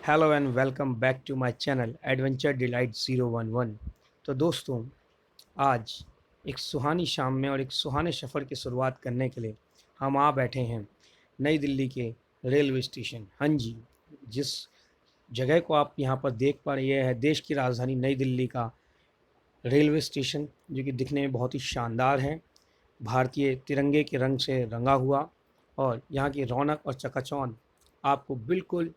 Hello and welcome back to my channel adventure delight 011। तो दोस्तों, आज एक सुहानी शाम में और एक सुहाने सफ़र की शुरुआत करने के लिए हम आ बैठे हैं नई दिल्ली के रेलवे स्टेशन। हाँ जी, जिस जगह को आप यहाँ पर देख पा रहे हैं, यह है देश की राजधानी नई दिल्ली का रेलवे स्टेशन, जो कि दिखने में बहुत ही शानदार है। भारतीय तिरंगे के रंग से रंगा हुआ, और यहाँ की रौनक और चकाचौंध आपको बिल्कुल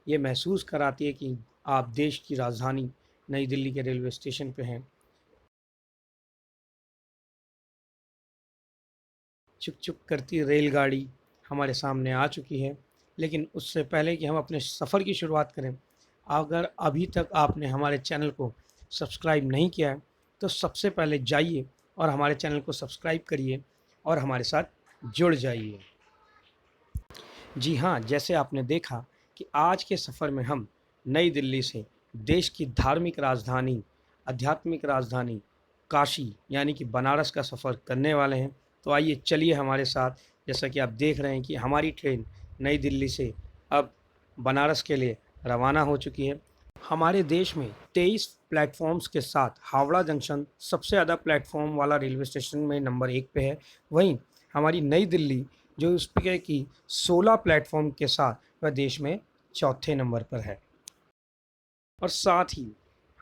ये महसूस कराती है कि आप देश की राजधानी नई दिल्ली के रेलवे स्टेशन पे हैं। चुक चुक करती रेलगाड़ी हमारे सामने आ चुकी है। लेकिन उससे पहले कि हम अपने सफ़र की शुरुआत करें, अगर अभी तक आपने हमारे चैनल को सब्सक्राइब नहीं किया है, तो सबसे पहले जाइए और हमारे चैनल को सब्सक्राइब करिए और हमारे साथ जुड़ जाइए। जी हाँ, जैसे आपने देखा कि आज के सफ़र में हम नई दिल्ली से देश की धार्मिक राजधानी, आध्यात्मिक राजधानी काशी यानी कि बनारस का सफ़र करने वाले हैं। तो आइए चलिए हमारे साथ। जैसा कि आप देख रहे हैं कि हमारी ट्रेन नई दिल्ली से अब बनारस के लिए रवाना हो चुकी है। हमारे देश में 23 प्लेटफ़ॉर्म्स के साथ हावड़ा जंक्शन सबसे ज़्यादा प्लेटफ़ॉर्म वाला रेलवे स्टेशन में नंबर 1 पे है। वहीं हमारी नई दिल्ली, जो उस पे की 16 प्लेटफ़ॉर्म के साथ, वह देश में चौथे नंबर पर है। और साथ ही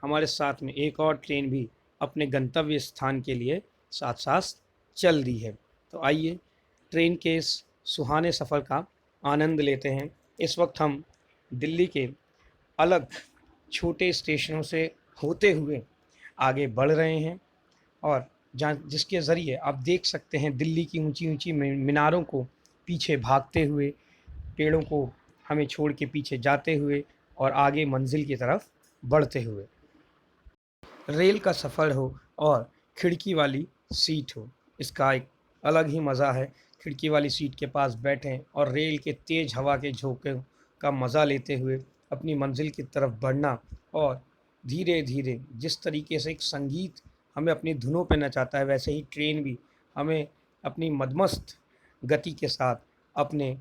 हमारे साथ में एक और ट्रेन भी अपने गंतव्य स्थान के लिए साथ-साथ चल रही है। तो आइए ट्रेन के इस सुहाने सफ़र का आनंद लेते हैं। इस वक्त हम दिल्ली के अलग छोटे स्टेशनों से होते हुए आगे बढ़ रहे हैं, और जहाँ जिसके ज़रिए आप देख सकते हैं दिल्ली की ऊंची-ऊंची मीनारों को पीछे भागते हुए, पेड़ों को हमें छोड़ के पीछे जाते हुए और आगे मंजिल की तरफ बढ़ते हुए। रेल का सफ़र हो और खिड़की वाली सीट हो, इसका एक अलग ही मज़ा है। खिड़की वाली सीट के पास बैठें और रेल के तेज़ हवा के झोंके का मज़ा लेते हुए अपनी मंजिल की तरफ बढ़ना, और धीरे-धीरे जिस तरीके से एक संगीत हमें अपनी धुनों पे नचाता है, वैसे ही ट्रेन भी हमें अपनी मदमस्त गति के साथ अपने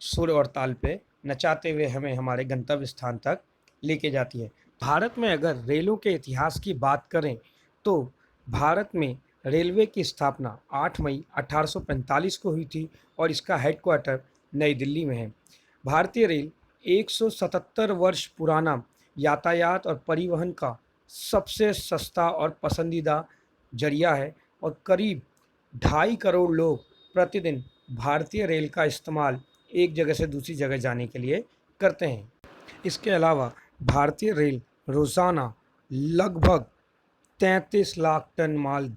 सुर और ताल पे नचाते हुए हमें हमारे गंतव्य स्थान तक लेके जाती है। भारत में अगर रेलों के इतिहास की बात करें, तो भारत में रेलवे की स्थापना 8 मई 1845 को हुई थी, और इसका हेडक्वार्टर नई दिल्ली में है। भारतीय रेल 177 वर्ष पुराना यातायात और परिवहन का सबसे सस्ता और पसंदीदा जरिया है, और करीब 2.5 करोड़ लोग प्रतिदिन भारतीय रेल का इस्तेमाल एक जगह से दूसरी जगह जाने के लिए करते हैं। इसके अलावा भारतीय रेल रोज़ाना लगभग 33 लाख टन माल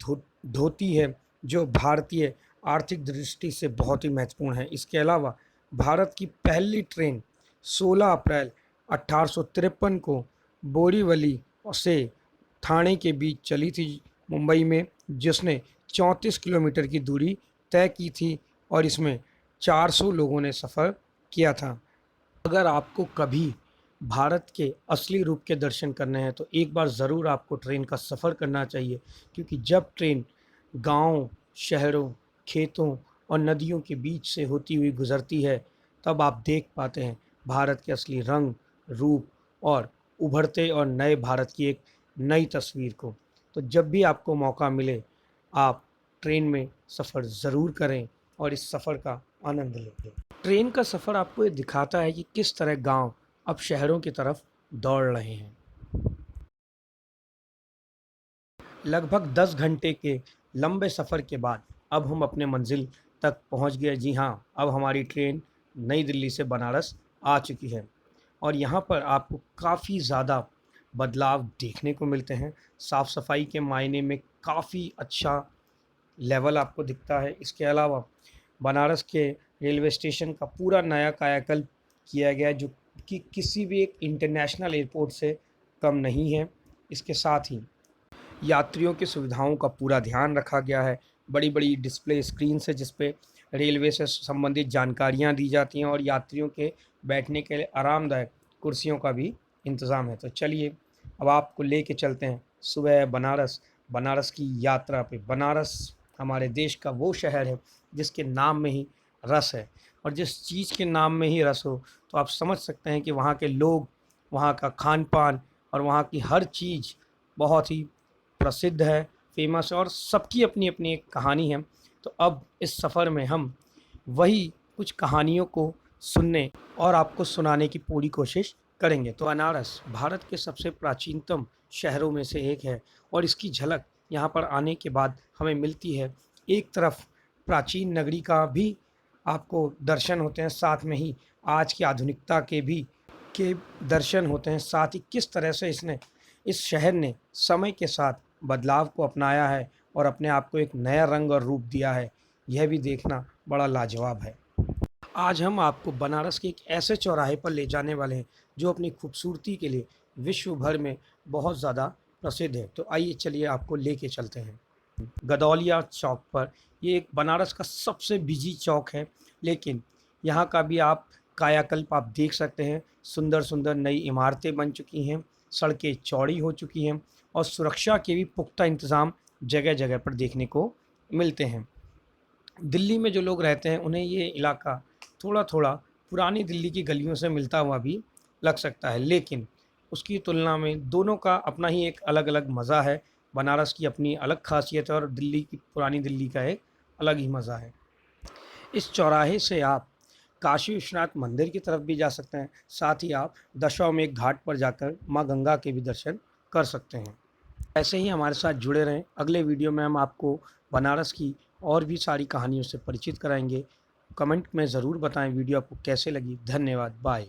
ढोती है, जो भारतीय आर्थिक दृष्टि से बहुत ही महत्वपूर्ण है। इसके अलावा भारत की पहली ट्रेन 16 अप्रैल 1853 को बोरीवली से ठाणे के बीच चली थी, मुंबई में, जिसने 34 किलोमीटर की दूरी तय की थी, और इसमें 400 लोगों ने सफ़र किया था। अगर आपको कभी भारत के असली रूप के दर्शन करने हैं, तो एक बार ज़रूर आपको ट्रेन का सफ़र करना चाहिए, क्योंकि जब ट्रेन गाँव, शहरों, खेतों और नदियों के बीच से होती हुई गुज़रती है, तब आप देख पाते हैं भारत के असली रंग, रूप और उभरते और नए भारत की एक नई तस्वीर को। तो जब भी आपको मौका मिले, आप ट्रेन में सफ़र ज़रूर करें और इस सफ़र का आनंद लें। ट्रेन का सफ़र आपको ये दिखाता है कि किस तरह गांव अब शहरों की तरफ दौड़ रहे हैं। लगभग 10 घंटे के लंबे सफ़र के बाद अब हम अपने मंजिल तक पहुंच गए। जी हाँ, अब हमारी ट्रेन नई दिल्ली से बनारस आ चुकी है, और यहाँ पर आपको काफ़ी ज़्यादा बदलाव देखने को मिलते हैं। साफ़ सफाई के मायने में काफ़ी अच्छा लेवल आपको दिखता है। इसके अलावा बनारस के रेलवे स्टेशन का पूरा नया कायाकल्प किया गया है, जो कि किसी भी एक इंटरनेशनल एयरपोर्ट से कम नहीं है। इसके साथ ही यात्रियों की सुविधाओं का पूरा ध्यान रखा गया है। बड़ी-बड़ी डिस्प्ले स्क्रीन है, जिस पे रेलवे से संबंधित जानकारियाँ दी जाती हैं, और यात्रियों के बैठने के लिए आरामदायक कुर्सियों का भी इंतज़ाम है। तो चलिए, अब आपको लेके चलते हैं सुबह बनारस, बनारस की यात्रा पे। बनारस हमारे देश का वो शहर है जिसके नाम में ही रस है, और जिस चीज़ के नाम में ही रस हो, तो आप समझ सकते हैं कि वहाँ के लोग वहाँ का खान-पान और वहाँ की हर चीज़ बहुत ही प्रसिद्ध है, फ़ेमस है और सबकी अपनी-अपनी एक कहानी है। तो अब इस सफ़र में हम वही कुछ कहानियों को सुनने और आपको सुनाने की पूरी कोशिश करेंगे। तो बनारस भारत के सबसे प्राचीनतम शहरों में से एक है और इसकी झलक यहाँ पर आने के बाद हमें मिलती है। एक तरफ प्राचीन नगरी का भी आपको दर्शन होते हैं, साथ में ही आज की आधुनिकता के दर्शन होते हैं। साथ ही किस तरह से इस शहर ने समय के साथ बदलाव को अपनाया है और अपने आप को एक नया रंग और रूप दिया है, यह भी देखना बड़ा लाजवाब है। आज हम आपको बनारस के एक ऐसे चौराहे पर ले जाने वाले हैं जो अपनी खूबसूरती के लिए विश्व भर में बहुत ज़्यादा प्रसिद्ध है। तो आइए चलिए आपको लेके चलते हैं गदौलिया चौक पर। ये एक बनारस का सबसे बिजी चौक है, लेकिन यहाँ का भी आप कायाकल्प आप देख सकते हैं। सुंदर सुंदर नई इमारतें बन चुकी हैं, सड़कें चौड़ी हो चुकी हैं और सुरक्षा के भी पुख्ता इंतज़ाम जगह जगह पर देखने को मिलते हैं। दिल्ली में जो लोग रहते हैं उन्हें ये इलाका थोड़ा-थोड़ा पुरानी दिल्ली की गलियों से मिलता हुआ भी लग सकता है, लेकिन उसकी तुलना में दोनों का अपना ही एक अलग-अलग मज़ा है। बनारस की अपनी अलग ख़ासियत है और दिल्ली की पुरानी दिल्ली का एक अलग ही मज़ा है। इस चौराहे से आप काशी विश्वनाथ मंदिर की तरफ भी जा सकते हैं, साथ ही आप दशाश्वमेध घाट पर जाकर माँ गंगा के भी दर्शन कर सकते हैं। ऐसे ही हमारे साथ जुड़े रहें। अगले वीडियो में हम आपको बनारस की और भी सारी कहानियों से परिचित कराएँगे। कमेंट में ज़रूर बताएँ वीडियो आपको कैसे लगी। धन्यवाद। बाय।